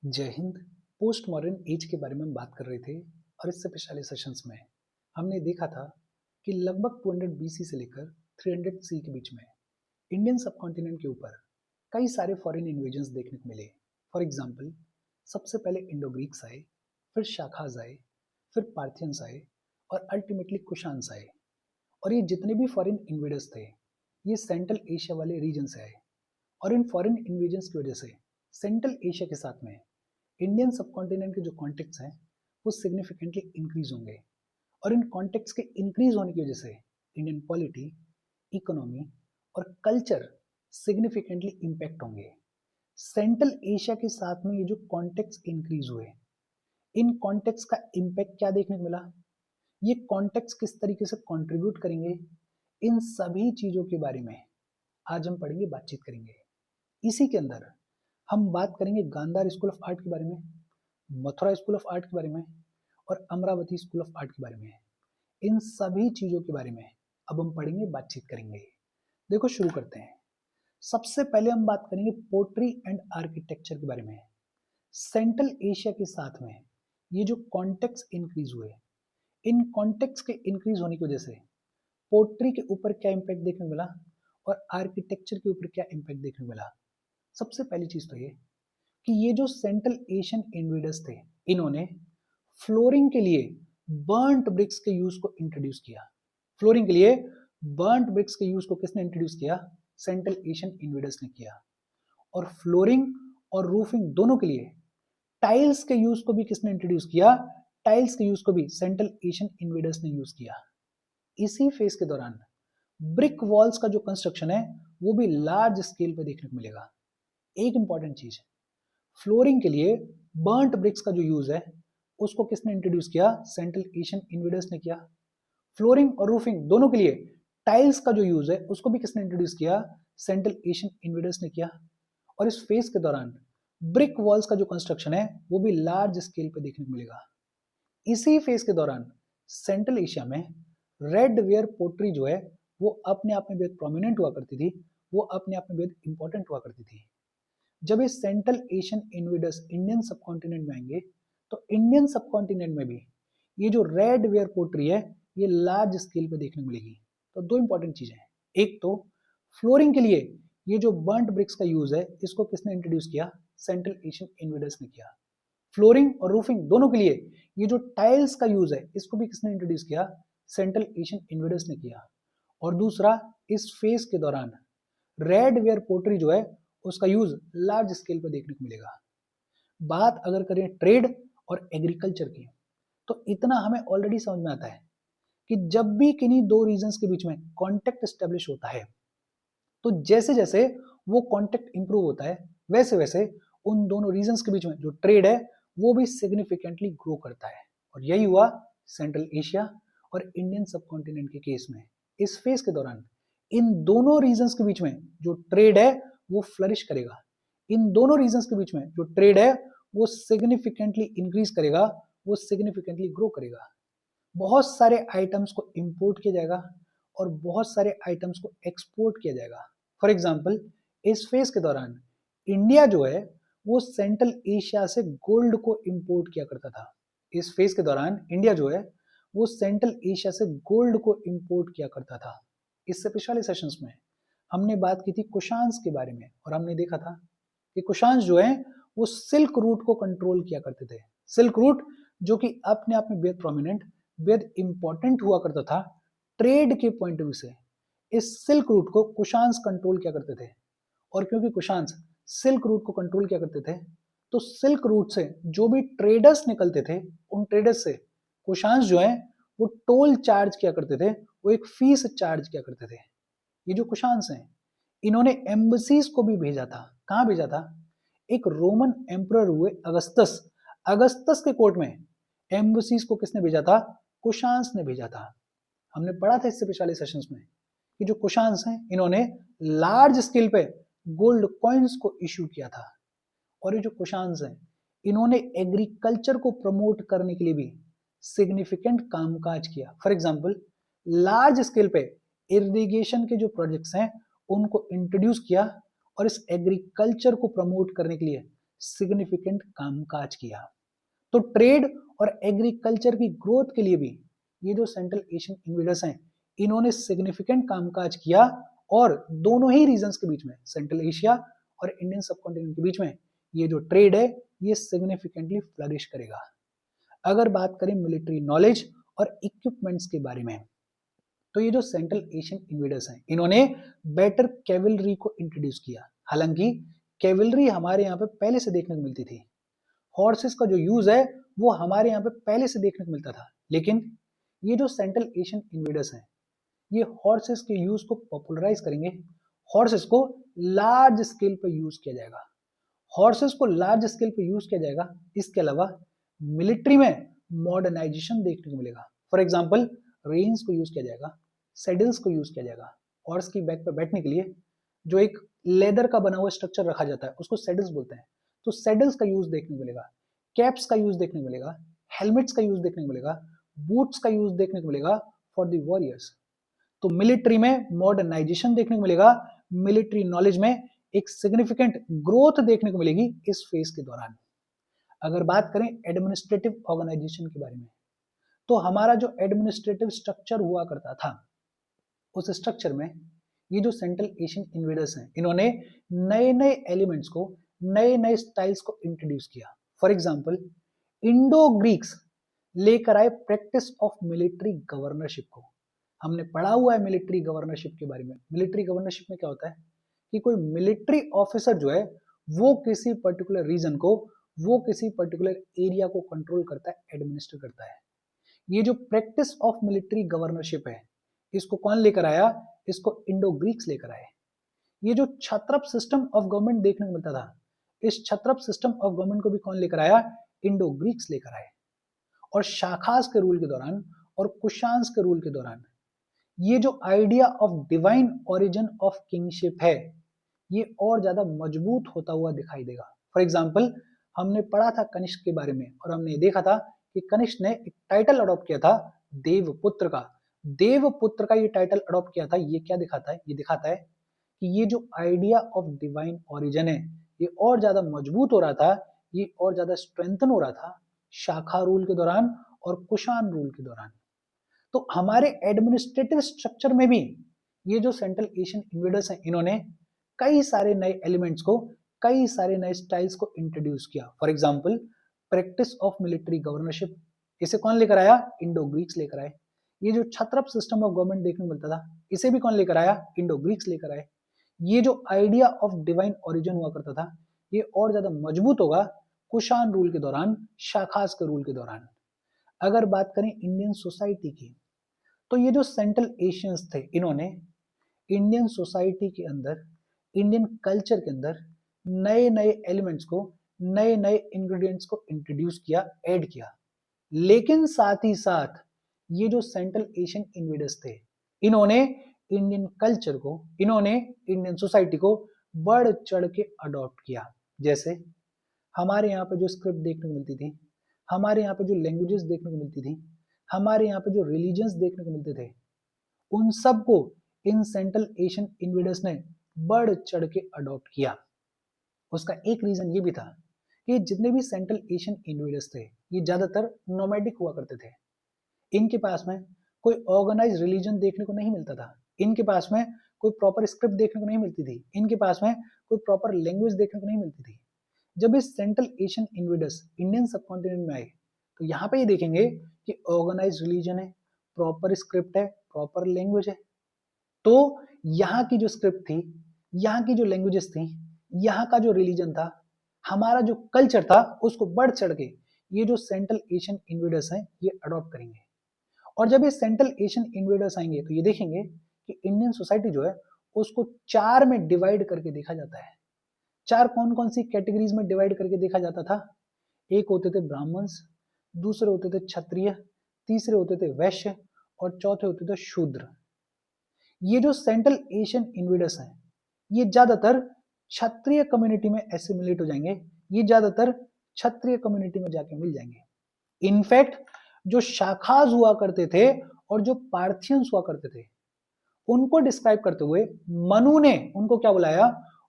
जय Hind. Post modern age के बारे में हम बात कर रहे थे और इससे पिछले सेशंस में हमने देखा था कि लगभग 200 बीसी से लेकर 300 सी के बीच में इंडियन सबकॉन्टिनेंट के ऊपर कई सारे फॉरेन इन्वेजन्स देखने को मिले। फॉर एग्जांपल, सबसे पहले इंडो ग्रीक्स आए, फिर शाखाज आए, फिर पार्थियंस आए और अल्टीमेटली कुशान्स आए। और ये जितने भी फॉरेन इन्वेडर्स थे ये सेंट्रल एशिया वाले रीजन से आए और इन फॉरेन इन्वेजन्स की वजह से सेंट्रल एशिया के साथ में इंडियन सबकॉन्टिनेंट के जो कॉन्टेक्ट्स हैं वो सिग्निफिकेंटली इंक्रीज होंगे और इन कॉन्टेक्ट्स के इंक्रीज होने की वजह से इंडियन पॉलिटी, इकोनॉमी और कल्चर सिग्निफिकेंटली इम्पैक्ट होंगे। सेंट्रल एशिया के साथ में ये जो कॉन्टेक्ट्स इंक्रीज हुए, इन कॉन्टेक्ट्स का इम्पैक्ट क्या देखने को मिला, ये कॉन्टेक्ट्स किस तरीके से कंट्रीब्यूट करेंगे, इन सभी चीजों के बारे में आज हम पढ़ेंगे, बातचीत करेंगे। इसी के अंदर हम बात करेंगे गांधार स्कूल ऑफ आर्ट के बारे में, मथुरा स्कूल ऑफ आर्ट के बारे में और अमरावती स्कूल ऑफ आर्ट के बारे में। इन सभी चीजों के बारे में अब हम पढ़ेंगे, बातचीत करेंगे। देखो, शुरू करते हैं। सबसे पहले हम बात करेंगे पोट्री एंड आर्किटेक्चर के बारे में। सेंट्रल एशिया के साथ में ये जो कॉन्टेक्ट्स इंक्रीज हुए, इन कॉन्टेक्ट्स के इंक्रीज होने की वजह से पोट्री के ऊपर क्या इंपैक्ट देखने को मिला और आर्किटेक्चर के ऊपर क्या इंपैक्ट देखने को मिला। सबसे पहली चीज तो ये कि ये जो सेंट्रल एशियन इन्वेडर्स थे, इन्होंने फ्लोरिंग के लिए बर्न्ट ब्रिक्स के यूज को इंट्रोड्यूस किया। फ्लोरिंग के लिए बर्न्ट ब्रिक्स के यूज को किसने इंट्रोड्यूस किया? सेंट्रल एशियन इन्वेडर्स ने किया। और फ्लोरिंग और रूफिंग दोनों के लिए टाइल्स के यूज को भी किसने इंट्रोड्यूस किया? टाइल्स के यूज को भी सेंट्रल एशियन इन्वेडर्स ने यूज किया। इसी फेज के दौरान ब्रिक वॉल्स का जो कंस्ट्रक्शन है वो भी लार्ज स्केल पे देखने को मिलेगा। एक इंपॉर्टेंट चीज है, फ्लोरिंग के लिए बर्न्ट ब्रिक्स का जो यूज है उसको किसने इंट्रोड्यूस किया? सेंट्रल एशियन इन्वेडर्स ने किया। फ्लोरिंग और रूफिंग दोनों के लिए टाइल्स का जो यूज है उसको भी किसने इंट्रोड्यूस किया? सेंट्रल एशियन इन्वेडर्स ने किया। और इस फेज के दौरान ब्रिक वॉल्स का जो कंस्ट्रक्शन है वो भी लार्ज स्केल पे देखने को मिलेगा। इसी फेज के दौरान सेंट्रल एशिया में रेड वेयर पोट्री जो है वो अपने आप में बेहद प्रोमिनेंट हुआ करती थी, वो अपने आप में बेहद इंपॉर्टेंट हुआ करती थी। जब ये central Asian invaders Indian subcontinent में आएंगे तो इंडियन सबकॉन्टिनेंट में भी ये जो रेड वेयर पोट्री है ये लार्ज स्केल पे देखने को मिलेगी। तो दो इंपॉर्टेंट चीजें हैं, एक तो फ्लोरिंग के लिए ये जो बर्न्ट ब्रिक्स का यूज है इसको किसने इंट्रोड्यूस किया? सेंट्रल एशियन इन्वेडर्स ने किया। फ्लोरिंग और रूफिंग दोनों के लिए ये जो टाइल्स का यूज है इसको भी किसने इंट्रोड्यूस किया? सेंट्रल एशियन इन्वेडर्स ने किया। और दूसरा, इस फेज के दौरान रेड वेयर पोट्री जो है उसका यूज लार्ज स्केल पर देखने को मिलेगा। बात अगर करें ट्रेड और एग्रीकल्चर की तो इतना हमें ऑलरेडी समझ में आता है कि जब भी किन्हीं दो रीजन्स के बीच में कॉन्टेक्ट एस्टेब्लिश होता है तो जैसे जैसे वो कॉन्टेक्ट इंप्रूव होता है वैसे वैसे उन दोनों रीजन्स के बीच में जो ट्रेड है वो भी सिग्निफिकेंटली ग्रो करता है। और यही हुआ सेंट्रल एशिया और इंडियन सबकॉन्टिनेंट के केस में। इस फेज के दौरान इन दोनों रीजन्स के बीच में जो ट्रेड है वो फ्लरिश करेगा। इन दोनों रीजन्स के बीच में जो ट्रेड है वो सिग्निफिकेंटली इंक्रीज करेगा, वो सिग्निफिकेंटली ग्रो करेगा। बहुत सारे आइटम्स को इंपोर्ट किया जाएगा और बहुत सारे आइटम्स को एक्सपोर्ट किया जाएगा। फॉर एग्जाम्पल, इस फेज के दौरान इंडिया जो है वो सेंट्रल एशिया से गोल्ड को इंपोर्ट किया करता था। इस फेज के दौरान इंडिया जो है वो सेंट्रल एशिया से गोल्ड को इंपोर्ट किया करता था। इससे पिछले सेशंस में हमने बात की थी कुशान्स के बारे में और हमने देखा था कि कुशान्स जो है वो सिल्क रूट को कंट्रोल किया करते थे। सिल्क रूट जो कि अपने आप में बेहद प्रोमिनेंट, बेहद इंपॉर्टेंट हुआ करता था ट्रेड के पॉइंट ऑफ व्यू से। इस सिल्क रूट को कुशान्स कंट्रोल किया करते थे और क्योंकि कुशान्स सिल्क रूट को कंट्रोल किया करते थे तो सिल्क रूट से जो भी ट्रेडर्स निकलते थे उन ट्रेडर्स से कुशान्स जो है वो टोल चार्ज किया करते थे, वो एक फीस चार्ज किया करते थे। ये जो कुशान्स हैं इन्होंने एम्बसीज को भी भेजा था। कहां भेजा था? एक रोमन एम्परर हुए अगस्तस, अगस्तस के कोर्ट में एम्बसीज को किसने भेजा था? कुशान्स ने भेजा था। हमने पढ़ा था इससे पिछले सेशंस में कि जो कुशान्स हैं इन्होंने लार्ज स्केल पे गोल्ड कॉइन्स को इश्यू किया था। और ये जो कुशान्स हैं इन्होंने एग्रीकल्चर को प्रमोट करने के लिए भी सिग्निफिकेंट कामकाज किया। फॉर एग्जाम्पल, लार्ज स्केल पे इरिगेशन के जो प्रोजेक्ट्स हैं उनको इंट्रोड्यूस किया और इस एग्रीकल्चर को प्रमोट करने के लिए सिग्निफिकेंट कामकाज किया। तो ट्रेड और एग्रीकल्चर की ग्रोथ के लिए भी ये जो सेंट्रल एशियन इन्वेडर्स हैं इन्होंने सिग्निफिकेंट कामकाज किया, और दोनों ही रीजन्स के बीच में, सेंट्रल एशिया और इंडियन सबकॉन्टिनेंट के बीच में, ये जो ट्रेड है ये सिग्निफिकेंटली फ्लरिश करेगा। अगर बात करें मिलिट्री नॉलेज और इक्विपमेंट्स के बारे में, तो ये जो सेंट्रल एशियन इन्वेडर्स हैं इन्होंने बेटर कैवलरी को इंट्रोड्यूस किया। हालांकि कैवलरी हमारे यहाँ पे पहले से देखने को मिलती थी, हॉर्सेस का जो यूज है वो हमारे यहाँ पे पहले से देखने को मिलता था, लेकिन ये जो सेंट्रल एशियन इन्वेडर्स हैं ये हॉर्सेस के यूज को पॉपुलराइज करेंगे। हॉर्सेस को लार्ज स्केल पे यूज किया जाएगा, हॉर्सेस को लार्ज स्केल पे यूज किया जाएगा। इसके अलावा मिलिट्री में मॉडर्नाइजेशन देखने को मिलेगा। फॉर एग्जाम्पल रेन्स को यूज किया जाएगा, सेडल्स को यूज किया जाएगा। हॉर्स की बैक पर बैठने के लिए जो एक लेदर का बना हुआ स्ट्रक्चर रखा जाता है उसको सेडल्स बोलते हैं, तो सेडल्स का यूज देखने को मिलेगा, कैप्स का यूज देखने को मिलेगा, हेलमेट्स का यूज देखने को मिलेगा, बूट्स का यूज देखने को मिलेगा फॉर द वॉरियर्स। तो मिलिट्री में मॉडर्नाइजेशन देखने को मिलेगा, मिलिट्री नॉलेज में एक सिग्निफिकेंट ग्रोथ देखने को मिलेगी इस फेज के दौरान। अगर बात करें एडमिनिस्ट्रेटिव ऑर्गेनाइजेशन के बारे में, तो हमारा जो एडमिनिस्ट्रेटिव स्ट्रक्चर हुआ करता था उस स्ट्रक्चर में ये जो सेंट्रल एशियन इन्वेडर्स हैं इन्होंने नए नए एलिमेंट्स को, नए नए स्टाइल्स को इंट्रोड्यूस किया। फॉर एग्जाम्पल इंडो ग्रीक्स लेकर आए प्रैक्टिस ऑफ मिलिट्री गवर्नरशिप को। हमने पढ़ा हुआ है मिलिट्री गवर्नरशिप के बारे में। मिलिट्री गवर्नरशिप में क्या होता है कि कोई मिलिट्री ऑफिसर जो है वो किसी पर्टिकुलर रीजन को, वो किसी पर्टिकुलर एरिया को कंट्रोल करता है, एडमिनिस्टर करता है। ये जो प्रैक्टिस ऑफ मिलिट्री गवर्नरशिप है इसको कौन लेकर आया? इसको इंडो ग्रीक्स लेकर आए। ये जो छत्रप सिस्टम ऑफ गवर्नमेंट देखने को मिलता था, इस छत्रप सिस्टम ऑफ गवर्नमेंट को भी कौन लेकर आया? इंडो ग्रीक्स लेकर आए। और शाखास के रूल के दौरान और कुशांस के रूल के दौरान ये जो idea of divine origin of kingship है ये और ज्यादा मजबूत होता हुआ दिखाई देगा। फॉर एग्जाम्पल हमने पढ़ा था कनिष्क के बारे में और हमने देखा था कि कनिष्क ने एक टाइटल अडॉप्ट किया था देवपुत्र का। देवपुत्र का ये टाइटल अडॉप्ट किया था, ये क्या दिखाता है? ये दिखाता है कि ये जो आइडिया ऑफ डिवाइन ओरिजिन है ये और ज्यादा मजबूत हो रहा था, ये और ज्यादा स्ट्रेंथन हो रहा था शाखा रूल के दौरान और कुशान रूल के दौरान। तो हमारे एडमिनिस्ट्रेटिव स्ट्रक्चर में भी ये जो सेंट्रल एशियन इन्वेडर्स हैं इन्होंने कई सारे नए एलिमेंट्स को, कई सारे नए स्टाइल्स को इंट्रोड्यूस किया। For example practice of military governorship, इसे कौन लेकर आया? इंडो ग्रीक्स लेकर आए। ये जो छत्रप सिस्टम ऑफ गवर्नमेंट देखने को मिलता था इसे भी कौन लेकर आया? इंडो ग्रीक्स लेकर आए। ये जो आइडिया ऑफ डिवाइन ओरिजिन हुआ करता था ये और ज्यादा मजबूत होगा कुशान रूल के दौरान, शाखास के रूल के दौरान। अगर बात करें इंडियन सोसाइटी की, तो ये जो सेंट्रल एशियंस थे इन्होंने इंडियन सोसाइटी के अंदर, इंडियन कल्चर के अंदर नए नए एलिमेंट्स को, नए नए इंग्रेडिएंट्स को इंट्रोड्यूस किया, ऐड किया। लेकिन साथ ही साथ ये जो सेंट्रल एशियन इन्वेडर्स थे इन्होंने इंडियन कल्चर को, इन्होंने इंडियन सोसाइटी को बढ़ चढ़ के अडॉप्ट किया। जैसे हमारे यहाँ पे जो स्क्रिप्ट देखने को मिलती थी, हमारे यहाँ पे जो लैंग्वेजेस देखने को मिलती थी, हमारे यहाँ पे जो रिलीजन्स देखने को मिलते थे, उन सब को इन सेंट्रल एशियन इन्वेडर्स ने बढ़ चढ़ के अडॉप्ट किया। उसका एक रीजन ये भी था कि जितने भी सेंट्रल एशियन इन्वेडर्स थे ये ज्यादातर नोमैडिक हुआ करते थे। इनके पास में कोई ऑर्गेनाइज रिलीजन देखने को नहीं मिलता था, इनके पास में कोई प्रॉपर स्क्रिप्ट देखने को नहीं मिलती थी, इनके पास में कोई प्रॉपर लैंग्वेज देखने को नहीं मिलती थी। जब इस central Asian invaders Indian subcontinent में आए तो यहाँ पे ये देखेंगे कि ऑर्गेनाइज रिलीजन है, प्रॉपर स्क्रिप्ट है, प्रॉपर लैंग्वेज है। तो यहाँ की जो स्क्रिप्ट थी, यहाँ की जो लैंग्वेजेस थी, यहाँ का जो रिलीजन था, हमारा जो कल्चर था, उसको बढ़ चढ़ के ये जो सेंट्रल एशियन इन्वेडर्स हैं ये अडॉप्ट करेंगे। और जब ये सेंट्रल एशियन इन्वेडर्स आएंगे तो ये देखेंगे कि इंडियन सोसाइटी जो है उसको 4 में डिवाइड करके देखा जाता है। 4 कौन कौन सी कैटेगरीज में डिवाइड करके देखा जाता था? एक होते थे ब्राह्मण्स, दूसरे होते थे क्षत्रिय, तीसरे होते थे वैश्य और चौथे होते थे शूद्र। ये जो सेंट्रल एशियन इन्वेडर्स हैं ये ज्यादातर क्षत्रिय कम्युनिटी में एसिमिलेट हो जाएंगे, ये ज्यादातर क्षत्रिय कम्युनिटी में जाके मिल जाएंगे। इनफैक्ट जो शाखाज हुआ करते थे और जो पार्थियंस हुआ करते थे उनको डिस्क्राइब करते हुए मनु ने उनको क्या बुलाया?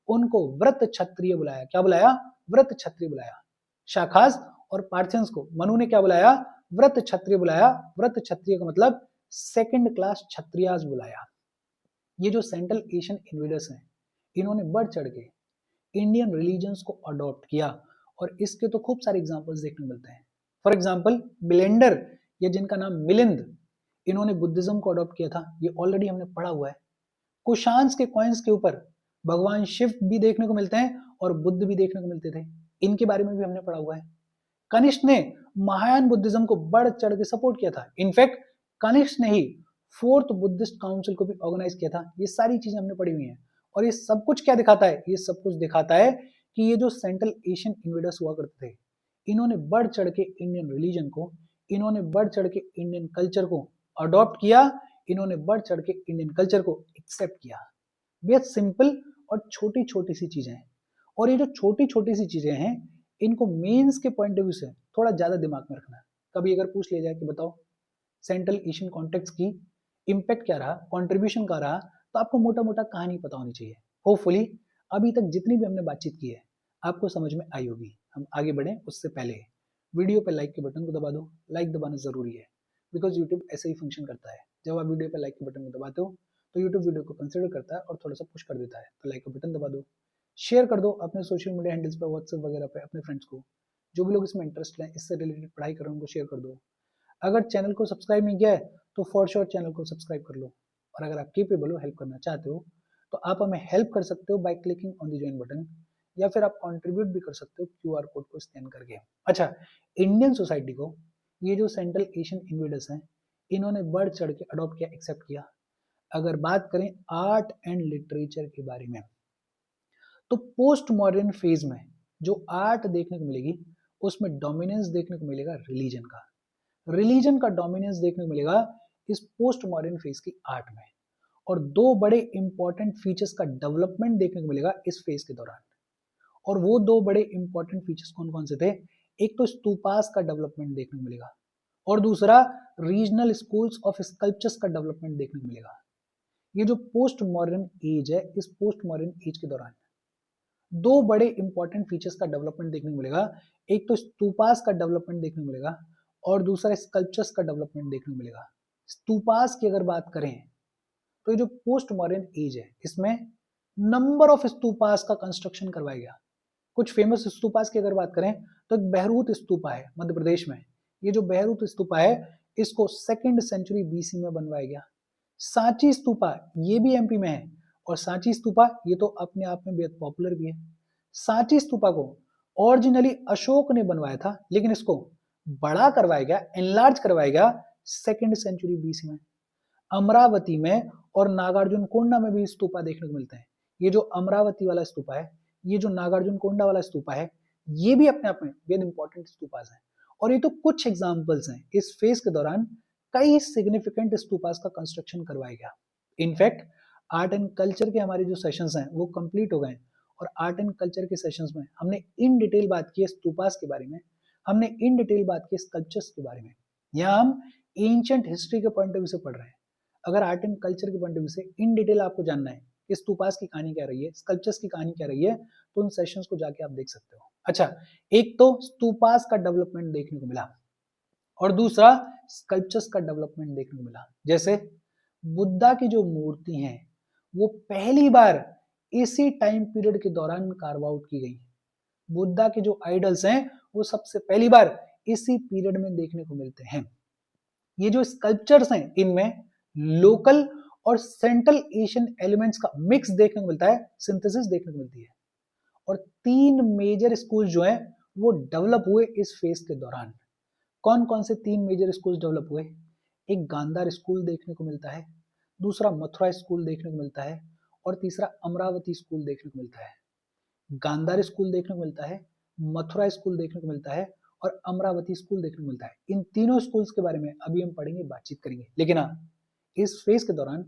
उनको व्रत क्षत्रिय बुलाया। क्या बुलाया? व्रत क्षत्रिय बुलाया। शाखास और पार्थियंस को मनु ने क्या बुलाया? व्रत क्षत्रिय बुलाया। व्रत क्षत्रिय का मतलब सेकंड क्लास क्षत्रियास बुलाया। ये जो सेंट्रल एशियन इन्वेडर्स हैं, इन्होंने बढ़ चढ़ के इंडियन रिलीजन्स को अडॉप्ट किया और इसके तो खूब सारे एग्जांपल्स देखने मिलते हैं। फॉर एग्जांपल मिलेंडर, या जिनका नाम मिलिंद, इन्होंने बुद्धिज्म को अडॉप्ट किया था, ये ऑलरेडी हमने पढ़ा हुआ है। कुशांस के कॉइन्स के ऊपर भगवान शिव भी देखने को मिलते हैं और बुद्ध भी देखने को मिलते थे, इनके बारे में भी हमने पढ़ा हुआ है। कनिष्क ने महायान बुद्धिज्म को बढ़ चढ़ के सपोर्ट किया था। इनफैक्ट कनिष्क ने ही फोर्थ बुद्धिस्ट काउंसिल को भी ऑर्गेनाइज किया था। ये सारी चीजें हमने पढ़ी हुई हैं और ये सब कुछ क्या दिखाता है? ये सब कुछ दिखाता है कि ये जो सेंट्रल एशियन इन्वेडर्स हुआ करते थे, इन्होंने बढ़ चढ़ के इंडियन रिलीजन को, इन्होंने बढ़ चढ़ के इंडियन कल्चर को अडॉप्ट किया, इन्होंने बढ़ चढ़ के इंडियन कल्चर को एक्सेप्ट किया। बेहद सिंपल और छोटी छोटी सी चीजें हैं, और ये जो छोटी छोटी सी चीजें हैं, इनको मेंस के पॉइंट ऑफ व्यू से थोड़ा ज्यादा दिमाग में रखना है। कभी अगर पूछ लिया जाए कि बताओ सेंट्रल एशियन कॉन्टेक्स्ट की इम्पैक्ट क्या रहा, कंट्रीब्यूशन क्या रहा, तो आपको मोटा मोटा कहानी पता होनी चाहिए। होपफुली अभी तक जितनी भी हमने बातचीत की है आपको समझ में आई होगी। हम आगे बढ़े उससे पहले वीडियो पे लाइक के बटन को दबा दो। लाइक दबाना जरूरी है, बिकॉज यूट्यूब ऐसे ही फंक्शन करता है। जब आप वीडियो पे लाइक के बटन को दबाते हो तो यूट्यूब वीडियो को कंसिडर करता है और थोड़ा सा पुश कर देता है। तो लाइक का बटन दबा दो, शेयर कर दो अपने सोशल मीडिया हैंडल्स पे, व्हाट्सएप वगैरह पे अपने फ्रेंड्स को। जो भी लोग इसमें इंटरेस्ट लें, इससे रिलेटेड पढ़ाई कर रहे हैं, उनको शेयर कर दो। अगर चैनल को सब्सक्राइब नहीं किया है तो फॉर श्योर चैनल को सब्सक्राइब कर लो। और अगर आप केपेबल हो, हेल्प करना चाहते हो, तो आप हमें हेल्प कर सकते हो by clicking on the join button, या फिर आप कंट्रीब्यूट भी कर सकते हो क्यूआर कोड को स्कैन करके। अच्छा, इंडियन सोसाइटी को ये जो सेंट्रल एशियन इन्वेडर्स हैं, इन्होंने बढ़ चढ़ के अडॉप्ट किया, एक्सेप्ट किया। अगर बात करें आर्ट एंड लिटरेचर के बारे में, तो पोस्ट मॉडर्न फेज में जो आर्ट देखने को मिलेगी, उसमें डोमिनेंस देखने को मिलेगा रिलीजन का। रिलीजन का डोमिनेंस देखने को मिलेगा इस पोस्ट मॉडर्न फेज की आर्ट में, और दो बड़े इंपॉर्टेंट फीचर्स का डेवलपमेंट देखने को मिलेगा इस फेज के दौरान। और वो दो बड़े इंपॉर्टेंट फीचर्स कौन कौन से थे? एक तो स्तूपास का डेवलपमेंट देखने को मिलेगा, और दूसरा रीजनल स्कूल्स ऑफ स्कल्पचर्स का डेवलपमेंट देखने को मिलेगा। ये जो पोस्ट मॉडर्न एज है, इस पोस्ट मॉडर्न एज के दौरान दो बड़े इंपॉर्टेंट फीचर्स का डेवलपमेंट देखने को मिलेगा। एक तो स्तूपास का डेवलपमेंट देखने को मिलेगा और दूसरा स्कल्पचर्स का डेवलपमेंट देखने को मिलेगा। स्तूपास की अगर बात करें तो ये जो पोस्ट मॉडर्न एज है, इसमें नंबर ऑफ स्तूपास का कंस्ट्रक्शन करवाया गया। कुछ फेमस स्तूपास की अगर बात करें तो एक बहरूद स्तूपा है मध्य प्रदेश में। ये जो बहरूद स्तूपा है, इसको 2nd सेंचुरी बीसी में बनवाया गया। सांची स्तूपा, ये भी एमपी में है, और सांची स्तूपा ये तो अपने आप में बेहद पॉपुलर भी है। सांची स्तूपा को ओरिजिनली अशोक ने बनवाया था, लेकिन इसको बड़ा करवाया गया, एनलार्ज करवाया गया 2nd सेंचुरी बीसी में। अमरावती में और नागार्जुन कोंडा में भी स्तूपा देखने को मिलते हैं। ये जो अमरावती वाला स्तूपा है, ये जो नागार्जुन कोंडा वाला स्तूपा है, ये भी अपने आप में बेहद इंपॉर्टेंट स्तूपास हैं। और ये तो कुछ एग्जांपल्स हैं। इस फेज के दौरान कई सिग्निफिकेंट स्तूपास का कंस्ट्रक्शन करवाया गया। इनफैक्ट आर्ट एंड कल्चर के हमारे जो सेशंस हैं वो कंप्लीट हो गए, और आर्ट एंड कल्चर के सेशंस में हमने इन डिटेल बात की है स्तूपास के बारे में, हमने इन डिटेल बात की स्कल्पचर्स के बारे में। यहाँ हम एंशिएंट हिस्ट्री के पॉइंट ऑफ व्यू से पढ़ रहे हैं। अगर आर्ट एंड कल्चर के पॉइंट ऑफ व्यू से इन डिटेल आपको जानना है कि स्तूपास की कहानी क्या रही है, स्कल्पचर्स की कहानी क्या रही है, तो उन सेशंस को जाके आप देख सकते हो। अच्छा, एक तो स्तूपास का डेवलपमेंट देखने को मिला और दूसरा स्कल्पचर्स का डेवलपमेंट देखने को मिला। जैसे बुद्धा की जो मूर्ति हैं, वो पहली बार इसी टाइम पीरियड के दौरान कार्व आउट की गई। बुद्धा के जो आइडल्स हैं वो सबसे पहली बार इसी पीरियड में देखने को मिलते हैं। ये जो स्कल्पचर्स हैं, इनमें लोकल और सेंट्रल एशियन एलिमेंट्स का मिक्स देखने को मिलता है, सिंथेसिस देखने को मिलती है। और 3 मेजर स्कूल जो हैं वो डेवलप हुए इस फेज के दौरान। कौन कौन से 3 मेजर स्कूल डेवलप हुए? एक गांधार स्कूल देखने को मिलता है, दूसरा मथुरा स्कूल देखने को मिलता है, और तीसरा अमरावती स्कूल देखने को मिलता है। गांधार स्कूल देखने को मिलता है, मथुरा स्कूल देखने को मिलता है, और अमरावती स्कूल देखने को मिलता है। इन तीनों स्कूल्स के बारे में अभी हम पढ़ेंगे, बातचीत करेंगे। लेकिन हाँ, इस फेज के दौरान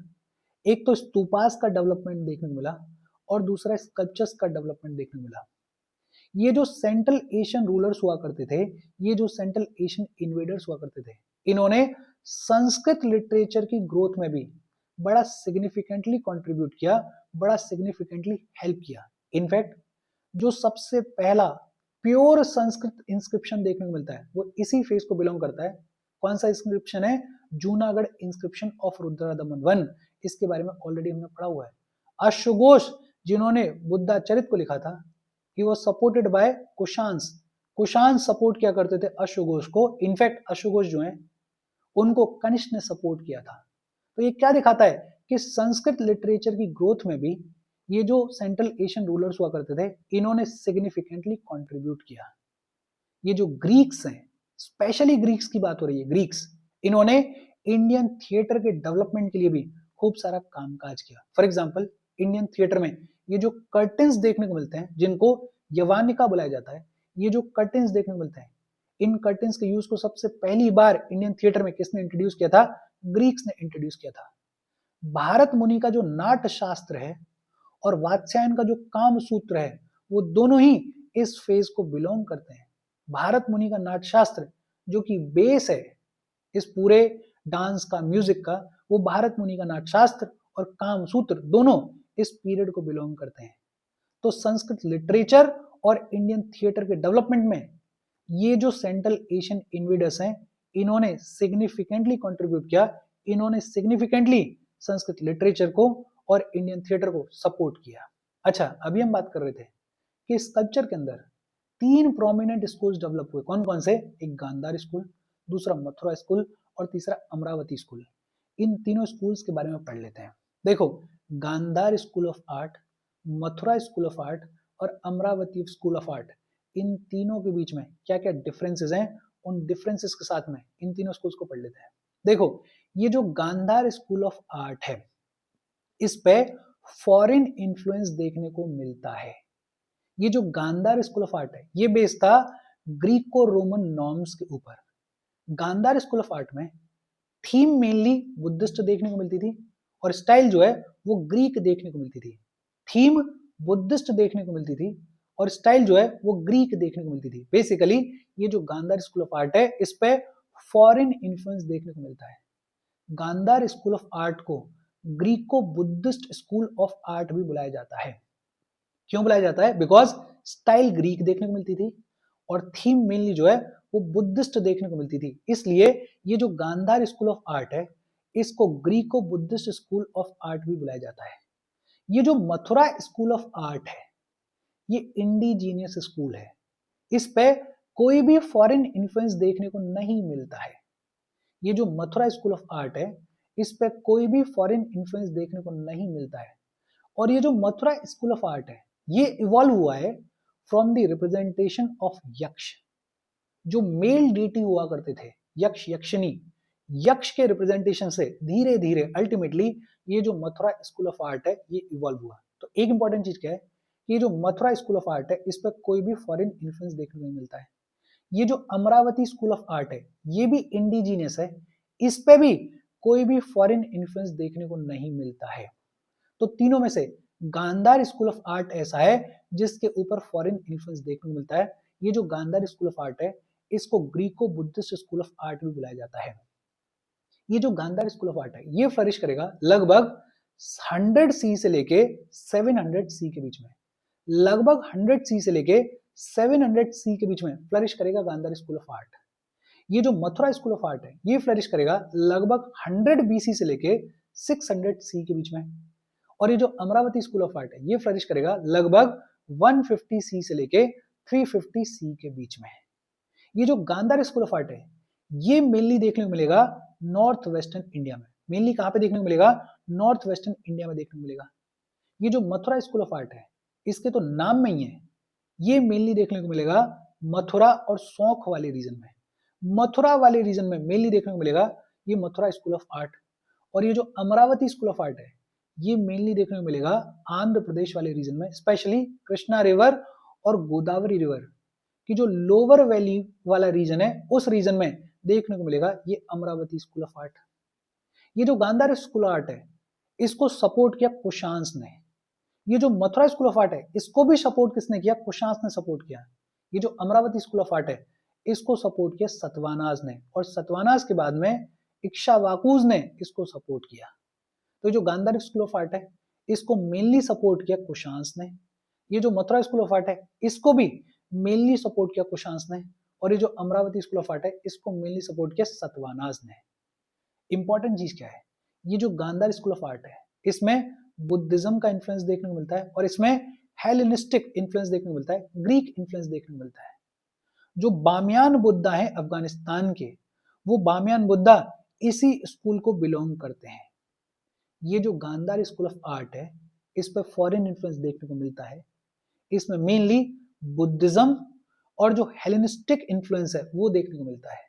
एक तो स्तूपास का डेवलपमेंट देखने को मिला और दूसरा स्कल्पचर्स का डेवलपमेंट देखने को मिला। ये जो सेंट्रल एशियन रूलर्स हुआ करते थे, ये जो सेंट्रल एशियन इन्वेडर्स हुआ करते थे, इन्होंने संस्कृत लिटरेचर की ग्रोथ में भी बड़ा सिग्निफिकेंटली कंट्रीब्यूट किया, बड़ा सिग्निफिकेंटली हेल्प किया। इनफैक्ट जो सबसे पहला प्योर संस्कृत इंस्क्रिप्शन देखने को मिलता है, वो इसी फेज को बिलोंग करता है। कौन सा इंस्क्रिप्शन है? जूनागढ़ इंस्क्रिप्शन ऑफ रुद्रदमन 1, इसके बारे में ऑलरेडी हमने पढ़ा हुआ है। अश्वघोष जिन्होंने बुद्धाचरित को लिखा था, he was supported by Kushans. Kushans support किया करते थे अश्वघोष को, इनफैक्ट अश्वघोष जो है उनको कनिष्क ने सपोर्ट किया था। तो ये क्या दिखाता है कि संस्कृत लिटरेचर की ग्रोथ में भी ये जो सेंट्रल एशियन रूलर्स हुआ करते थे, इन्होंने सिग्निफिकेंटली कंट्रीब्यूट किया। ये जो ग्रीक्स हैं, स्पेशली ग्रीक्स की बात हो रही है, ग्रीक्स, इन्होंने इंडियन थिएटर के डेवलपमेंट के लिए भी खूब सारा कामकाज किया। फॉर एग्जांपल, इंडियन थिएटर में ये जो कर्टेन्स देखने को मिलते हैं, जिनको यवानिका बुलाया जाता है, ये जो कर्टेन्स देखने को मिलते हैं, इन कर्टेन्स के यूज को सबसे पहली बार इंडियन थिएटर में किसने इंट्रोड्यूस किया था? ग्रीक्स ने इंट्रोड्यूस किया था। भारत मुनि का जो नाट्य शास्त्र है और वात्स्यायन का जो काम सूत्र है, वो दोनों ही इस फेज को बिलोंग करते हैं। भारत मुनि का नाट्य शास्त्र जो कि बेस है इस पूरे डांस का, म्यूजिक का, वो भारत मुनि का नाट्य शास्त्र और काम सूत्र दोनों इस पीरियड को बिलोंग करते हैं। तो संस्कृत लिटरेचर और इंडियन थिएटर के डेवलपमेंट में ये जो सेंट्रल एशियन इन्वेडर्स हैं, इन्होंने सिग्निफिकेंटली कंट्रीब्यूट किया, इन्होंने सिग्निफिकेंटली संस्कृत लिटरेचर को और इंडियन थिएटर को सपोर्ट किया। अच्छा, अभी हम बात कर रहे थे कि स्कल्पचर के अंदर 3 प्रोमिनेंट स्कूल्स डेवलप हुए। कौन कौन से? एक गांधार स्कूल, दूसरा मथुरा स्कूल और तीसरा अमरावती स्कूल। इन तीनों स्कूल्स के बारे में पढ़ लेते हैं। देखो, Gandhara school of art, Mathura school of art और अमरावती स्कूल ऑफ आर्ट, इन तीनों के बीच में क्या क्या डिफरेंसेस हैं, उन डिफरेंसेस के साथ में इन तीनों स्कूल्स को पढ़ लेते हैं। देखो, ये जो गांधार स्कूल ऑफ आर्ट है, इस पे फॉरेन इन्फ्लुएंस देखने को मिलता है। ये जो गांधार स्कूल ऑफ आर्ट है, ये बेस्ड था ग्रीको रोमन नॉर्म्स के ऊपर। गांधार स्कूल ऑफ आर्ट में थीम मेनली बुद्धिस्ट देखने को मिलती थी और स्टाइल जो है वो ग्रीक देखने को मिलती थी। थीम बुद्धिस्ट देखने को मिलती थी और स्टाइल जो है वो ग्रीक देखने को मिलती थी। बेसिकली ये जो गांधार स्कूल ऑफ आर्ट है, इस पे फॉरेन इन्फ्लुएंस देखने को मिलता है। गांधार स्कूल ऑफ आर्ट को Greco Buddhist school of art भी बुलाया जाता है। क्यों बुलाया जाता है? बिकॉज स्टाइल ग्रीक देखने को मिलती थी और थीम मेनली जो है वो बुद्धिस्ट देखने को मिलती थी। इसलिए ये जो गांधार स्कूल ऑफ आर्ट है, इसको Greco Buddhist school of art भी बुलाया जाता है। ये जो मथुरा स्कूल ऑफ आर्ट है, ये इंडिजीनियस स्कूल है। इस पे कोई भी फॉरेन इन्फ्लुएंस देखने को नहीं मिलता है। ये जो मथुरा स्कूल ऑफ आर्ट है, इस पे कोई भी फॉरेन इन्फ्लुएंस देखने को नहीं मिलता है। और ये जो मथुरा स्कूल ऑफ आर्ट है, ये इवॉल्व हुआ है फ्रॉम द रिप्रेजेंटेशन ऑफ यक्ष। जो मेल डीटी हुआ करते थे, यक्ष यक्षिणी, यक्ष के रिप्रेजेंटेशन से धीरे धीरे अल्टीमेटली ये जो मथुरा स्कूल ऑफ आर्ट है, ये इवॉल्व हुआ। तो एक इंपॉर्टेंट चीज क्या है, ये जो मथुरा स्कूल ऑफ आर्ट है, इस पर कोई भी फॉरेन इन्फ्लुएंस देखने को नहीं मिलता है। ये जो अमरावती स्कूल ऑफ आर्ट है, ये भी इंडिजीनियस है, इस पे भी कोई भी फॉरेन इन्फ्लुएंस देखने को नहीं मिलता है। तो तीनों में से गांधार स्कूल ऑफ आर्ट ऐसा है जिसके ऊपर फॉरेन इन्फ्लुएंस देखने को मिलता है। ये जो गांधार स्कूल ऑफ आर्ट है, इसको Greco Buddhist school of art भी बुलाया जाता है। ये जो गांधार स्कूल ऑफ आर्ट है, ये फ्लरिश करेगा लगभग 100 सी से लेके 700 सी के बीच में। लगभग 100 सी से लेके 700 सी के बीच में फ्लरिश करेगा गांधार स्कूल ऑफ आर्ट। ये जो मथुरा स्कूल ऑफ आर्ट है, ये फ्लरिश करेगा लगभग 100 बीसी से लेके 600 सी के बीच में। और ये जो अमरावती स्कूल ऑफ आर्ट है, ये फ्लरिश करेगा लगभग 150 सी से लेके 350 सी के बीच में। ये जो गांधार स्कूल ऑफ आर्ट है, ये मेनली देखने को मिलेगा नॉर्थ वेस्टर्न इंडिया में। मेनली कहां पे देखने को मिलेगा? नॉर्थ वेस्टर्न इंडिया में देखने को मिलेगा। ये जो मथुरा स्कूल ऑफ आर्ट है, इसके तो नाम में ही है, ये मेनली देखने को मिलेगा मथुरा और सौंख वाले रीजन में। मथुरा वाले रीजन में मेनली देखने को मिलेगा ये मथुरा स्कूल ऑफ आर्ट। और ये जो अमरावती स्कूल ऑफ आर्ट है, ये मेनली देखने को मिलेगा आंध्र प्रदेश वाले रीजन में, स्पेशली कृष्णा रिवर और गोदावरी रिवर की जो लोअर वैली वाला रीजन है, उस रीजन में देखने को मिलेगा ये अमरावती स्कूल ऑफ आर्ट। ये जो गांधार स्कूल ऑफ आर्ट है, इसको सपोर्ट किया कुशांस ने। ये जो मथुरा स्कूल ऑफ आर्ट है, इसको भी सपोर्ट किसने किया? कुशांस ने सपोर्ट किया। ये जो अमरावती स्कूल ऑफ आर्ट है, इसको सपोर्ट किया सतवानाज ने, और सतवानाज के बाद में इक्ष्वाकुज ने इसको सपोर्ट किया। तो जो गांधार स्कूल ऑफ आर्ट है, इसको मेनली सपोर्ट किया कुशांस ने। ये जो मथुरा स्कूल ऑफ आर्ट है, इसको भी मेनली सपोर्ट किया कुशांस ने, और ये जो अमरावती स्कूल ऑफ आर्ट है इसको मेनली सपोर्ट किया सतवानाज ने। इंपॉर्टेंट चीज क्या है, ये जो गांधार स्कूल ऑफ आर्ट है इसमें बुद्धिज्म का इन्फ्लुएंस देखने को मिलता है, और इसमें हेलेनिस्टिक इन्फ्लुएंस देखने को मिलता है, ग्रीक इन्फ्लुएंस देखने को मिलता है। जो बामियान बुद्धा है अफगानिस्तान के, वो बामियान बुद्धा इसी स्कूल को बिलोंग करते हैं। ये जो गांधार स्कूल ऑफ आर्ट है इस पर फॉरेन इन्फ्लुएंस देखने को मिलता है। इसमें मेनली बुद्धिज्म और जो हेलेनिस्टिक इन्फ्लुएंस है वो देखने को मिलता है।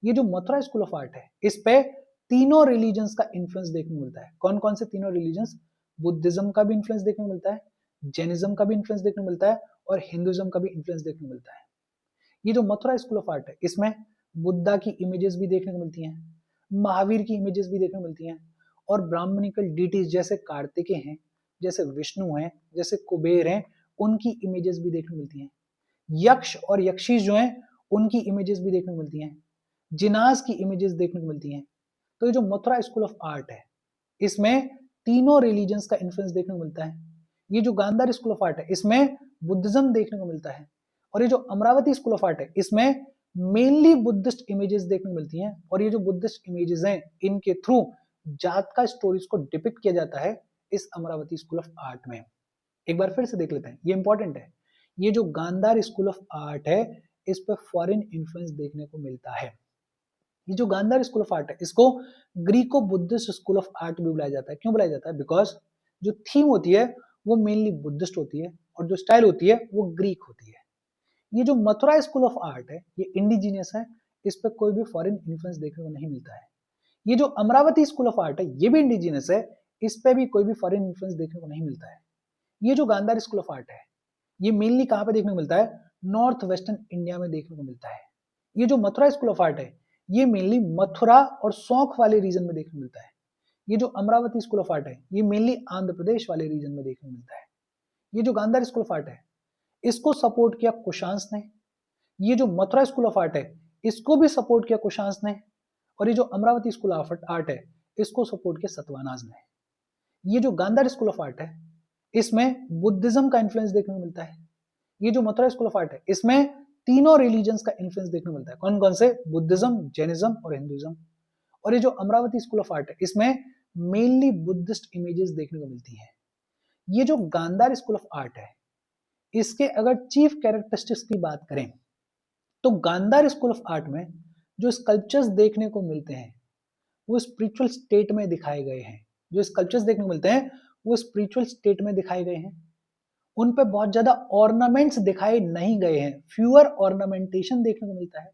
ये जो मथुरा स्कूल ऑफ आर्ट है इस पे तीनों रिलीजन्स का इन्फ्लुएंस देखने को मिलता है। कौन कौन से तीनों रिलीजन्स? बुद्धिज्म का भी इन्फ्लुएंस देखने को मिलता है, जैनिज्म का भी इन्फ्लुएंस देखने को मिलता है, और हिंदुइज्म का भी इन्फ्लुएंस देखने को मिलता है। ये जो मथुरा स्कूल ऑफ आर्ट है इसमें बुद्धा की इमेजेस भी देखने को मिलती हैं, महावीर की इमेजेस भी देखने को मिलती हैं, और ब्राह्मणिकल डीटीज जैसे कार्तिकेय हैं, जैसे विष्णु हैं, जैसे कुबेर हैं, उनकी इमेजेस भी देखने को मिलती हैं। यक्ष और यक्षी जो हैं उनकी इमेजेस भी देखने को मिलती हैं, जिनास की इमेजेस देखने को मिलती हैं। तो ये जो मथुरा स्कूल ऑफ आर्ट है इसमें तीनों रिलीजन्स का इन्फ्लुएंस देखने को मिलता है। ये जो गांधार स्कूल ऑफ आर्ट है इसमें बुद्धिज्म देखने को मिलता है, और ये जो अमरावती स्कूल ऑफ आर्ट है इसमें मेनली बुद्धिस्ट इमेजेस देखने को मिलती हैं, और ये जो बुद्धिस्ट इमेजेस हैं इनके थ्रू जात का स्टोरीज को डिपिक्ट किया जाता है इस अमरावती स्कूल ऑफ आर्ट में। एक बार फिर से देख लेते हैं, ये इंपॉर्टेंट है। ये जो गांधार स्कूल ऑफ आर्ट है इस पर फॉरेन इन्फ्लुएंस देखने को मिलता है। ये जो गांधार स्कूल ऑफ आर्ट है इसको Greco Buddhist school of art भी बुलाया जाता है। क्यों बुलाया जाता है? बिकॉज जो थीम होती है वो मेनली बुद्धिस्ट होती है, और जो स्टाइल होती है वो ग्रीक होती है। ये जो मथुरा स्कूल ऑफ आर्ट है ये इंडिजीनियस है, इस पर कोई भी फॉरेन इन्फ्लुएंस देखने को नहीं मिलता है। ये जो अमरावती स्कूल ऑफ आर्ट है ये भी इंडिजीनियस है, इस पर भी कोई भी फॉरेन इन्फ्लुएंस देखने को नहीं मिलता है। ये जो गांधार स्कूल ऑफ आर्ट है ये मेनली कहाँ पे देखने को मिलता है? नॉर्थ वेस्टर्न इंडिया में देखने को मिलता है। ये जो मथुरा स्कूल ऑफ आर्ट है ये मेनली मथुरा और सौंख वाले रीजन में देखने को मिलता है। ये जो अमरावती स्कूल ऑफ आर्ट है ये मेनली आंध्र प्रदेश वाले रीजन में देखने को मिलता है। ये जो गांधार स्कूल ऑफ आर्ट है इसको सपोर्ट किया कुशांस ने, ये जो मथुरा स्कूल ऑफ आर्ट है इसको भी सपोर्ट किया कुशांस ने, और ये जो अमरावती स्कूल ऑफ आर्ट है इसको सपोर्ट किया सतवानाज ने। ये जो गांधार स्कूल ऑफ आर्ट है इसमें बुद्धिज्म का इन्फ्लुएंस देखने को मिलता है। ये जो मथुरा स्कूल ऑफ आर्ट है इसमें तीनों रिलीजन्स का इन्फ्लुएंस देखने को मिलता है। कौन कौन से? बुद्धिज्म, जैनिज्म और हिंदुइज्म। और ये जो अमरावती स्कूल ऑफ आर्ट है इसमें मेनली बुद्धिस्ट इमेजेस देखने को मिलती है। ये जो गांधार स्कूल ऑफ आर्ट है इसके अगर चीफ कैरेक्टरिस्टिक्स की बात करें तो गांधार स्कूल ऑफ आर्ट में जो स्कल्पचर्स देखने को मिलते हैं वो स्पिरिचुअल स्टेट में दिखाए गए हैं। जो स्कल्पचर्स देखने को मिलते हैं वो स्पिरिचुअल स्टेट में दिखाए गए हैं। उन पे बहुत ज्यादा ऑर्नामेंट्स दिखाए नहीं गए हैं, फ्यूअर ऑर्नामेंटेशन देखने को मिलता है,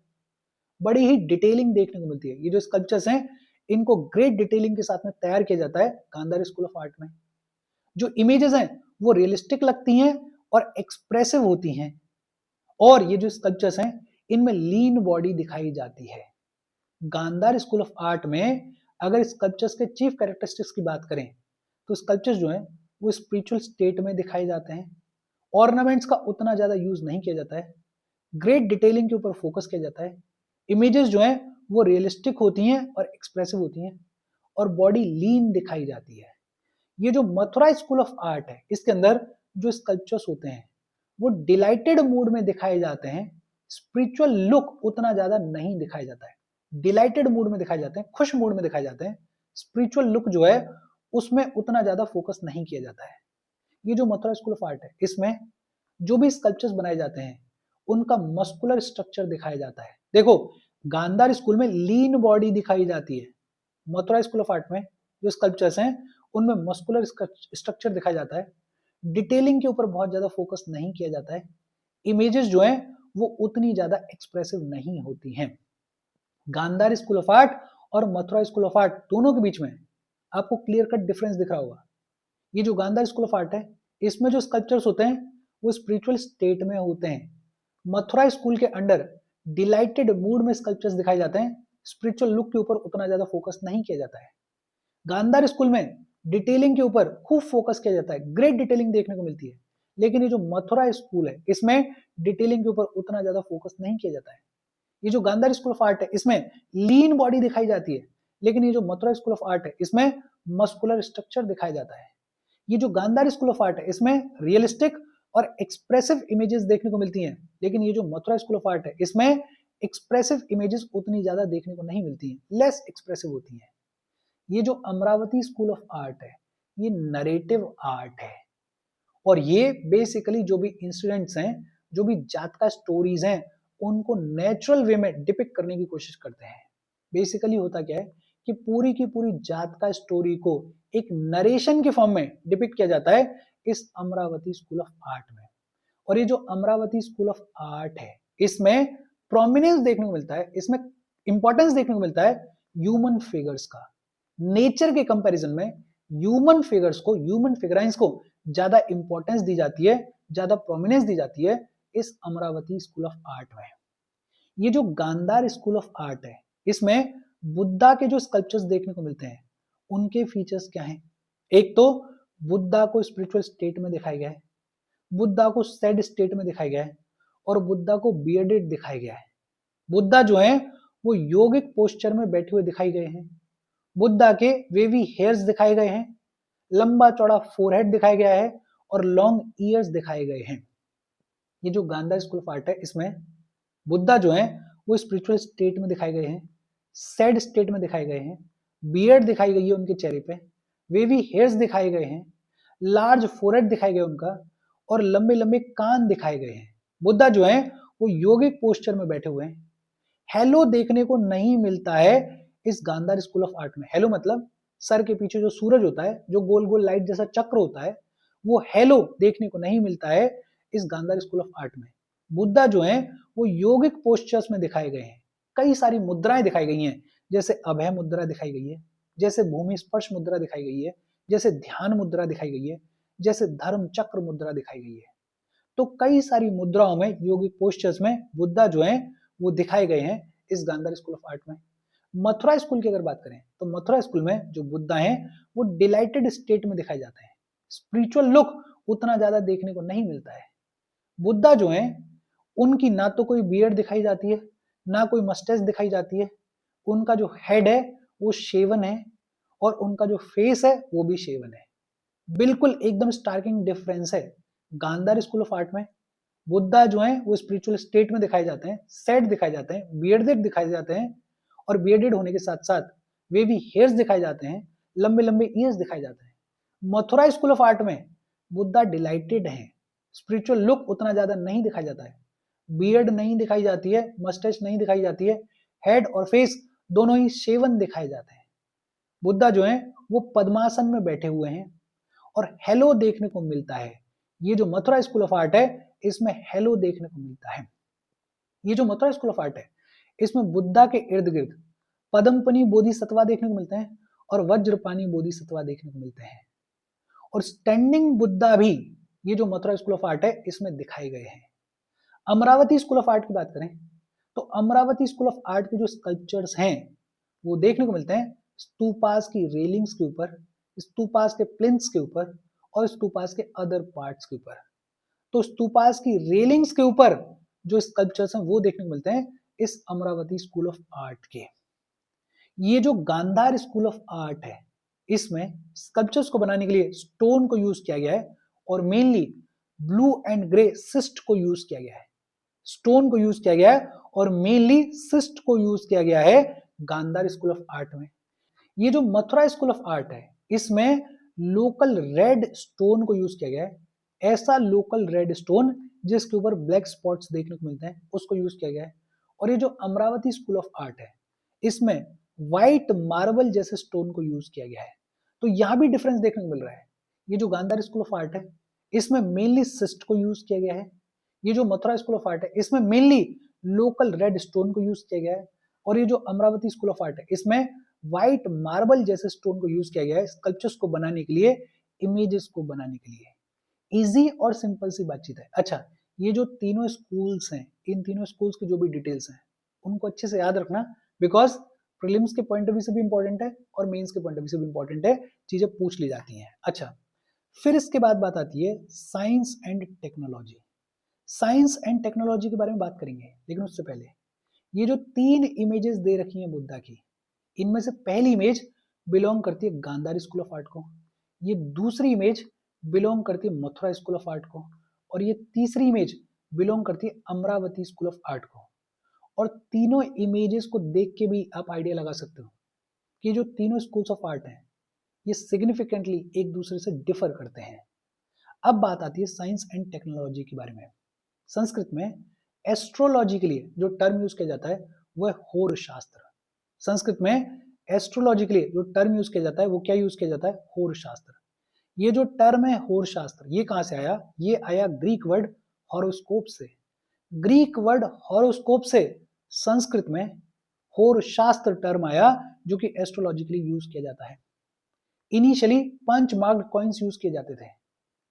बड़ी ही डिटेलिंग देखने को मिलती है। ये जो स्कल्पचर्स हैं इनको ग्रेट डिटेलिंग के साथ में तैयार किया जाता है गांधार स्कूल ऑफ आर्ट में। जो इमेजेस हैं वो रियलिस्टिक लगती हैं और एक्सप्रेसिव होती हैं, और ये जो स्कल्पचर्स हैं इनमें लीन बॉडी दिखाई जाती है। गांधार स्कूल ऑफ आर्ट में अगर स्कल्पचर्स के चीफ कैरेक्टरिस्टिक्स की बात करें तो स्कल्पचर्स जो हैं वो स्पिरिचुअल स्टेट में दिखाए जाते हैं, ऑर्नामेंट्स का उतना ज्यादा यूज नहीं किया जाता है, ग्रेट डिटेलिंग के ऊपर फोकस किया जाता है, इमेजेस जो हैं वो रियलिस्टिक होती हैं और एक्सप्रेसिव होती हैं, और बॉडी लीन दिखाई जाती है। ये जो मथुरा स्कूल ऑफ आर्ट है इसके अंदर जो स्कल्पचर्स होते हैं वो डिलाइटेड मूड में दिखाए जाते हैं, स्पिरिचुअल लुक उतना ज्यादा नहीं दिखाया जाता है। डिलाइटेड मूड में दिखाए जाते हैं, खुश मूड में दिखाए जाते हैं, स्पिरिचुअल लुक जो है उसमें उतना ज्यादा फोकस नहीं किया जाता है। ये जो मथुरा स्कूल ऑफ आर्ट है इसमें जो भी स्कल्पचर्स बनाए जाते हैं उनका मस्कुलर स्ट्रक्चर दिखाया जाता है। देखो गांधार स्कूल में लीन बॉडी दिखाई जाती है, मथुरा स्कूल ऑफ आर्ट में जो स्कल्पचर्स हैं उनमें मस्कुलर स्ट्रक्चर दिखाया जाता है, डिटेलिंग के ऊपर बहुत ज्यादा फोकस नहीं किया जाता है, इमेजेस जो हैं वो उतनी ज्यादा एक्सप्रेसिव नहीं होती हैं। गांधार स्कूल ऑफ आर्ट और मथुरा स्कूल ऑफ आर्ट दोनों के बीच में आपको क्लियर कट डिफरेंस दिख रहा होगा। ये जो गांधार स्कूल ऑफ आर्ट है इसमें जो स्कल्पचर्स होते हैं वो स्पिरिचुअल स्टेट में होते हैं। मथुरा स्कूल के अंडर डिलाइटेड मूड में स्कल्पचर्स दिखाए जाते हैं, स्पिरिचुअल लुक के ऊपर उतना ज्यादा फोकस नहीं किया जाता है। गांधार स्कूल में डिटेलिंग के ऊपर खूब फोकस किया जाता है, ग्रेट डिटेलिंग देखने को मिलती है, लेकिन ये जो मथुरा स्कूल है इसमें डिटेलिंग के ऊपर उतना ज्यादा फोकस नहीं किया जाता है। ये जो गांधार स्कूल ऑफ आर्ट है इसमें लीन बॉडी दिखाई जाती है, लेकिन ये जो मथुरा स्कूल ऑफ आर्ट है इसमें मस्कुलर स्ट्रक्चर दिखाया जाता है। ये जो गांधार स्कूल ऑफ आर्ट है इसमें रियलिस्टिक और एक्सप्रेसिव इमेजेस देखने को मिलती हैं, लेकिन ये जो मथुरा स्कूल ऑफ आर्ट है इसमें एक्सप्रेसिव इमेजेस उतनी ज्यादा देखने को नहीं मिलती हैं, लेस एक्सप्रेसिव होती हैं। ये जो अमरावती स्कूल ऑफ आर्ट है ये नरेटिव आर्ट है, और ये बेसिकली जो भी इंसिडेंट्स हैं, जो भी जात का स्टोरीज हैं, उनको नेचुरल वे में डिपिक्ट करने की कोशिश करते हैं। बेसिकली होता क्या है कि पूरी की पूरी जात का स्टोरी को एक नरेशन के फॉर्म में डिपिक्ट किया जाता है इस अमरावती स्कूल ऑफ आर्ट में। और ये जो अमरावती स्कूल ऑफ आर्ट है इसमें प्रोमिनेंस देखने को मिलता है, इसमें इंपॉर्टेंस देखने को मिलता है ह्यूमन फिगर्स का। नेचर के कंपैरिजन में ह्यूमन फिगर्स को, ह्यूमन फिगराइंस को ज्यादा इंपॉर्टेंस दी जाती है, ज्यादा प्रोमिनेंस दी जाती है इस अमरावती स्कूल ऑफ आर्ट में। ये जो गांधार स्कूल ऑफ आर्ट है इसमें बुद्धा के जो स्कल्पचर्स देखने को मिलते हैं उनके फीचर्स क्या हैं? एक तो बुद्धा को स्पिरिचुअल स्टेट में दिखाया गया है, बुद्धा को सैड स्टेट में दिखाया गया है, और बुद्धा को बियर्डेड दिखाया गया है। बुद्धा जो है वो योगिक पोस्चर में बैठे हुए दिखाई गए हैं, बुद्धा के वेवी हेयर्स दिखाए गए हैं, लंबा चौड़ा फोरहेड दिखाया गया है, और लॉन्ग ईयर्स दिखाए गए हैं। ये जो गांधार स्कूल ऑफ आर्ट है इसमें बुद्धा जो है वो स्पिरिचुअल स्टेट में दिखाए गए हैं, सैड स्टेट में दिखाए गए हैं, बियर्ड दिखाई गई है उनके चेहरे पे, वेवी हेयर्स दिखाए गए हैं, लार्ज फोरहेड दिखाए गए उनका, और लंबे लंबे कान दिखाए गए हैं। बुद्धा जो है वो योगिक पोस्चर में बैठे हुए हैं। हेलो देखने को नहीं मिलता है इस गांधार स्कूल ऑफ आर्ट में। हेलो मतलब सर के पीछे जो सूरज होता है, जो गोल गोल लाइट जैसा चक्र होता है, वो हेलो देखने को नहीं मिलता है इस गांधार स्कूल ऑफ आर्ट में। बुद्धा जो है वो योगिक पोस्चर्स में दिखाए गए हैं, कई सारी मुद्राएं दिखाई गई हैं, जैसे अभय मुद्रा दिखाई गई है, जैसे भूमि स्पर्श मुद्रा दिखाई गई है, जैसे ध्यान मुद्रा दिखाई गई है, जैसे धर्म चक्र मुद्रा दिखाई गई है। तो कई सारी मुद्राओं में, योगिक पोस्चर्स में बुद्धा जो है वो दिखाए गए हैं इस गांधार स्कूल ऑफ आर्ट में। मथुरा स्कूल की अगर बात करें तो मथुरा स्कूल में जो बुद्धा हैं वो डिलाइटेड स्टेट में दिखाए जाते हैं, स्पिरिचुअल लुक उतना ज्यादा देखने को नहीं मिलता है। बुद्धा जो है उनकी ना तो कोई बियर्ड दिखाई जाती है, ना कोई मस्टैच दिखाई जाती है, उनका जो हेड है वो शेवन है, और उनका जो फेस है वो भी शेवन है। बिल्कुल एकदम स्टार्किंग डिफरेंस है। गांधार स्कूल ऑफ आर्ट में बुद्धा जो है वो स्पिरिचुअल स्टेट में दिखाए जाते हैं, सेट दिखाए जाते हैं, बियर्डेड दिखाए जाते हैं, और बियर्डेड होने के साथ साथ वेवी हेयर्स दिखाए जाते हैं, लंबे लंबे ईयर्स दिखाए जाते हैं। मथुरा स्कूल ऑफ आर्ट में बुद्धा डिलाइटेड है, स्पिरिचुअल लुक उतना ज्यादा नहीं दिखाया जाता है, बियर्ड नहीं दिखाई जाती है, मस्टैच नहीं दिखाई जाती है, हेड और फेस दोनों ही शेवन दिखाए जाते हैं। बुद्धा जो है वो पद्मासन में बैठे हुए हैं, और हेलो देखने को मिलता है। ये जो मथुरा स्कूल ऑफ आर्ट है इसमें हेलो देखने को मिलता है। ये जो मथुरा स्कूल ऑफ आर्ट है इसमें बुद्धा के इर्द गिर्द पद्मपनी बोधिसत्वा देखने को मिलते हैं, और वज्रपानी बोधिसत्वा देखने को मिलते हैं, और स्टैंडिंग बुद्धा भी ये जो मथुरा स्कूल ऑफ आर्ट है इसमें दिखाए गए हैं। अमरावती स्कूल ऑफ आर्ट की बात करें तो अमरावती स्कूल ऑफ आर्ट के जो स्कल्पचर्स हैं वो देखने को मिलते हैं स्तूपास की रेलिंग्स के ऊपर, स्तूपास के प्लिंथ्स के ऊपर, और स्तूपास के अदर पार्ट्स के ऊपर। तो स्तूपास की रेलिंग्स के ऊपर जो स्कल्पचर्स हैं वो देखने को मिलते हैं इस अमरावती स्कूल ऑफ आर्ट के। ये जो गांधार स्कूल ऑफ आर्ट है इसमें स्कल्पचर्स को बनाने के लिए स्टोन को यूज किया गया है, और mainly blue and grey cyst को यूज किया गया है। स्टोन को यूज किया गया है और मेनली सिस्ट को यूज किया गया है गांधार स्कूल ऑफ आर्ट में। ये जो मथुरा स्कूल ऑफ आर्ट है इसमें लोकल रेड स्टोन को यूज किया गया है, ऐसा लोकल रेड स्टोन जिसके ऊपर ब्लैक स्पॉट्स देखने को मिलते हैं उसको यूज किया गया है। और ये जो अमरावती स्कूल ऑफ आर्ट है इसमें व्हाइट मार्बल जैसे स्टोन को यूज किया गया है। तो यहां भी डिफरेंस देखने को मिल रहा है। ये जो गांधार स्कूल ऑफ आर्ट है इसमें मेनली सिस्ट को यूज किया गया है, ये जो मथुरा स्कूल ऑफ आर्ट है इसमें मेनली लोकल रेड स्टोन को यूज किया गया है, और ये जो अमरावती स्कूल ऑफ आर्ट है इसमें व्हाइट मार्बल जैसे स्टोन को यूज किया गया है स्कल्पचर्स को बनाने के लिए, इमेजेस को बनाने के लिए। इजी और सिंपल सी बातचीत है। अच्छा, ये जो तीनों स्कूल्स हैं इन तीनों स्कूल्स की जो भी डिटेल्स हैं उनको अच्छे से याद रखना, बिकॉज प्रीलिम्स के पॉइंट ऑफ व्यू से भी इंपॉर्टेंट है और मेंस के पॉइंट ऑफ व्यू से भी इंपॉर्टेंट है, चीजें पूछ ली जाती हैं। अच्छा, फिर इसके बाद बात आती है science and technology. Science and technology के बारे में बात करेंगे, लेकिन उससे पहले ये जो 3 इमेजेस दे रखी हैं बुद्धा की, इनमें से पहली इमेज बिलोंग करती है गांधार स्कूल ऑफ आर्ट को, ये दूसरी इमेज बिलोंग करती है मथुरा स्कूल ऑफ आर्ट को, और ये तीसरी इमेज बिलोंग करती है अमरावती स्कूल ऑफ आर्ट को। और तीनों इमेजेस को देख के भी आप आइडिया लगा सकते हो कि जो तीनों स्कूल्स ऑफ आर्ट हैं ये सिग्निफिकेंटली एक दूसरे से डिफर करते हैं। अब बात आती है साइंस एंड टेक्नोलॉजी के बारे में। संस्कृत में एस्ट्रोलॉजी के लिए जो टर्म यूज किया जाता है वो है होर शास्त्र। संस्कृत में एस्ट्रोलॉजी के लिए जो टर्म यूज किया जाता है वो क्या यूज किया जाता है? होर शास्त्र। ये जो टर्म है होर शास्त्र ये कहां से आया? ये आया ग्रीक वर्ड हॉरोस्कोप से। ग्रीक वर्ड हॉरोस्कोप से संस्कृत में होर शास्त्र टर्म आया जो कि एस्ट्रोलॉजी के लिए यूज किया जाता है। Initially punch marked coins use किए जाते थे,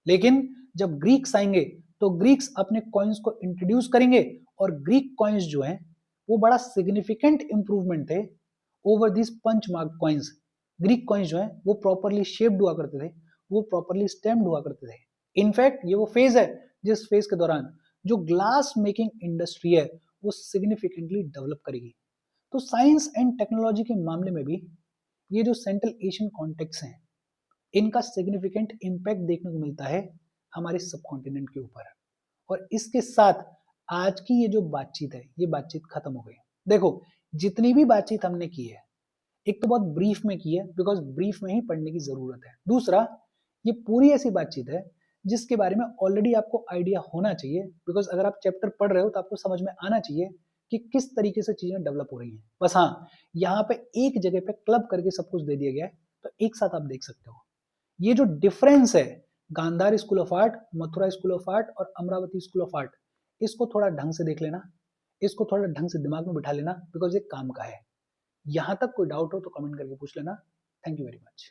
लेकिन जब ग्रीक्स आएंगे तो ग्रीक्स अपने कॉइन्स को इंट्रोड्यूस करेंगे और ग्रीक कॉइन्स जो हैं वो बड़ा सिग्निफिकेंट इंप्रूवमेंट थे over this punch marked coins. Greek coins जो हैं वो प्रॉपरली शेप्ड हुआ करते थे, वो प्रॉपरली स्टैम्प्ड हुआ करते थे। इनफैक्ट ये वो फेज है जिस फेज के दौरान जो ग्लास मेकिंग इंडस्ट्री है वो सिग्निफिकेंटली डेवलप करेगी। तो साइंस एंड टेक्नोलॉजी के मामले में भी ये जो सेंट्रल एशियन कॉन्टेक्ट्स हैं इनका सिग्निफिकेंट इम्पैक्ट देखने को मिलता है हमारे सबकॉन्टिनेंट के ऊपर। और इसके साथ आज की ये जो बातचीत है ये बातचीत खत्म हो गई। देखो जितनी भी बातचीत हमने की है एक तो बहुत ब्रीफ में की है बिकॉज ब्रीफ में ही पढ़ने की जरूरत है। दूसरा ये पूरी ऐसी बातचीत है जिसके बारे में ऑलरेडी आपको आइडिया होना चाहिए बिकॉज अगर आप चैप्टर पढ़ रहे हो तो आपको समझ में आना चाहिए कि किस तरीके से चीजें डेवलप हो रही हैं। बस हाँ, यहाँ पे एक जगह पे क्लब करके सब कुछ दे दिया गया है तो एक साथ आप देख सकते हो। ये जो डिफरेंस है Gandhara school of art, Mathura school of art और अमरावती स्कूल ऑफ आर्ट, इसको थोड़ा ढंग से देख लेना, इसको थोड़ा ढंग से दिमाग में बिठा लेना बिकॉज ये काम का है। यहां तक कोई डाउट हो तो कमेंट करके पूछ लेना। Thank you very much.